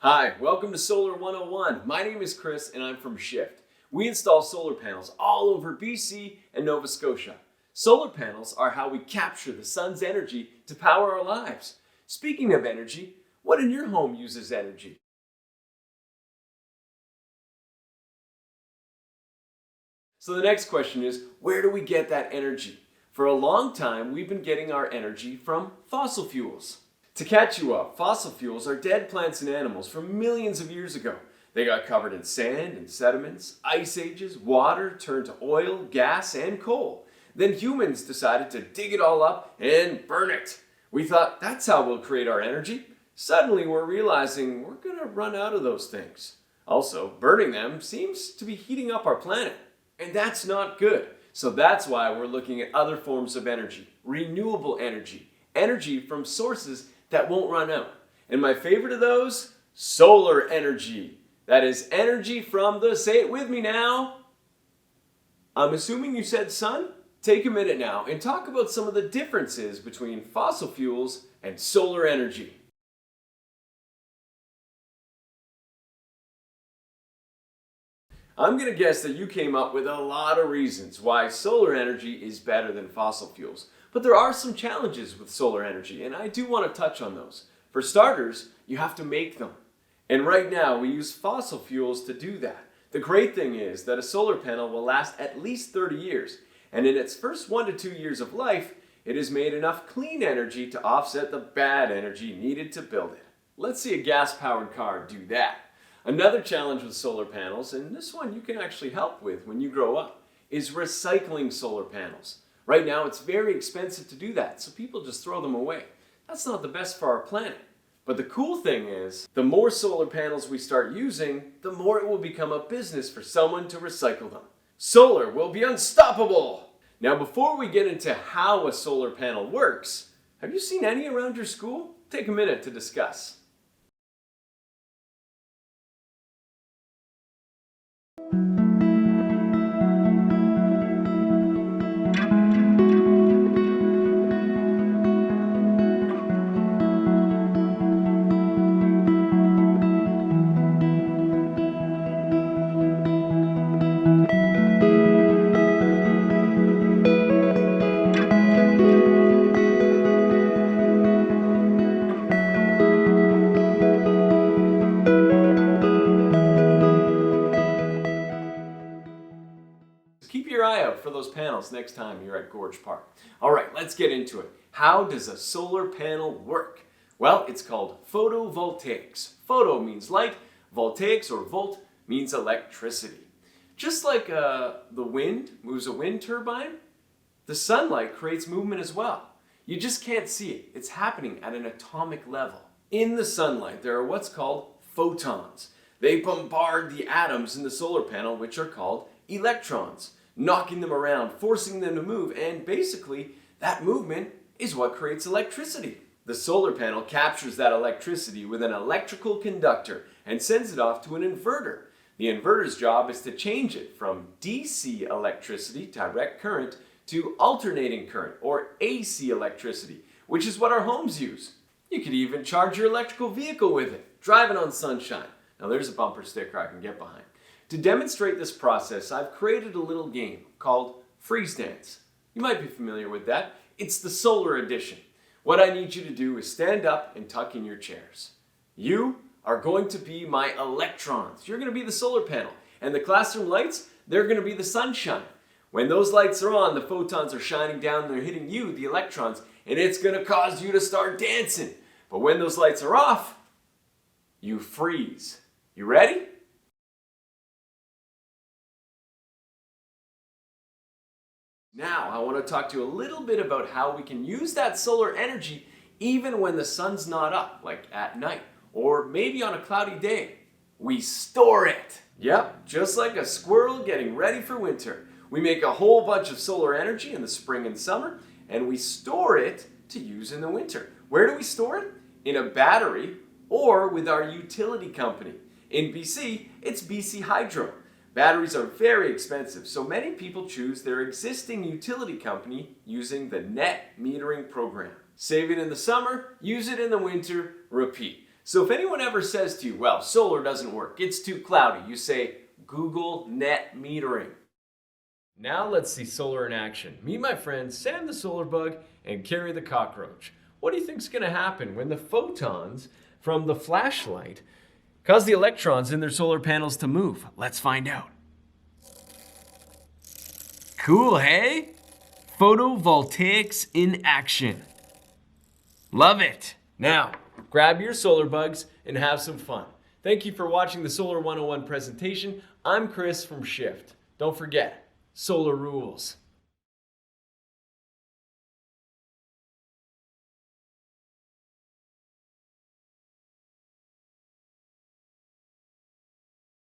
Hi, welcome to Solar 101. My name is Chris and I'm from Shift. We install solar panels all over BC and Nova Scotia. Solar panels are how we capture the sun's energy to power our lives. Speaking of energy, what in your home uses energy? So the next question is, where do we get that energy? For a long time, we've been getting our energy from fossil fuels. To catch you up, fossil fuels are dead plants and animals from millions of years ago. They got covered in sand and sediments, ice ages, water turned to oil, gas, and coal. Then humans decided to dig it all up and burn it. We thought that's how we'll create our energy. Suddenly we're realizing we're going to run out of those things. Also, burning them seems to be heating up our planet. And that's not good. So that's why we're looking at other forms of energy. Renewable energy. Energy from sources that won't run out. And my favorite of those? Solar energy. That is energy from the, say it with me now. I'm assuming you said sun? Take a minute now and talk about some of the differences between fossil fuels and solar energy. I'm going to guess that you came up with a lot of reasons why solar energy is better than fossil fuels. But there are some challenges with solar energy, and I do want to touch on those. For starters, you have to make them. And right now, we use fossil fuels to do that. The great thing is that a solar panel will last at least 30 years, and in its first 1 to 2 years of life, it has made enough clean energy to offset the bad energy needed to build it. Let's see a gas-powered car do that. Another challenge with solar panels, and this one you can actually help with when you grow up, is recycling solar panels. Right now it's very expensive to do that, so people just throw them away. That's not the best for our planet. But the cool thing is, the more solar panels we start using, the more it will become a business for someone to recycle them. Solar will be unstoppable! Now before we get into how a solar panel works, have you seen any around your school? Take a minute to discuss. Keep your eye out for those panels next time you're at Gorge Park. All right, let's get into it. How does a solar panel work? Well, it's called photovoltaics. Photo means light, voltaics or volt means electricity. Just like the wind moves a wind turbine, the sunlight creates movement as well. You just can't see it. It's happening at an atomic level. In the sunlight, there are what's called photons. They bombard the atoms in the solar panel, which are called electrons, knocking them around, forcing them to move, and basically that movement is what creates electricity. The solar panel captures that electricity with an electrical conductor and sends it off to an inverter. The inverter's job is to change it from DC electricity, direct current, to alternating current, or AC electricity, which is what our homes use. You could even charge your electrical vehicle with it, driving on sunshine. Now there's a bumper sticker I can get behind. To demonstrate this process, I've created a little game called Freeze Dance. You might be familiar with that. It's the solar edition. What I need you to do is stand up and tuck in your chairs. You are going to be my electrons. You're going to be the solar panel. And the classroom lights, they're going to be the sunshine. When those lights are on, the photons are shining down and they're hitting you, the electrons, and it's going to cause you to start dancing. But when those lights are off, you freeze. You ready? Now, I want to talk to you a little bit about how we can use that solar energy even when the sun's not up, like at night, or maybe on a cloudy day. We store it. Yep, just like a squirrel getting ready for winter. We make a whole bunch of solar energy in the spring and summer, and we store it to use in the winter. Where do we store it? In a battery or with our utility company. In BC, it's BC Hydro. Batteries are very expensive, so many people choose their existing utility company using the net metering program. Save it in the summer, use it in the winter, repeat. So if anyone ever says to you, well, solar doesn't work, it's too cloudy, you say, Google net metering. Now let's see solar in action. Meet my friend Sam the solar bug and Carrie the cockroach. What do you think's going to happen when the photons from the flashlight cause the electrons in their solar panels to move? Let's find out. Cool, hey? Photovoltaics in action. Love it. Now, grab your solar bugs and have some fun. Thank you for watching the Solar 101 presentation. I'm Chris from Shift. Don't forget, solar rules.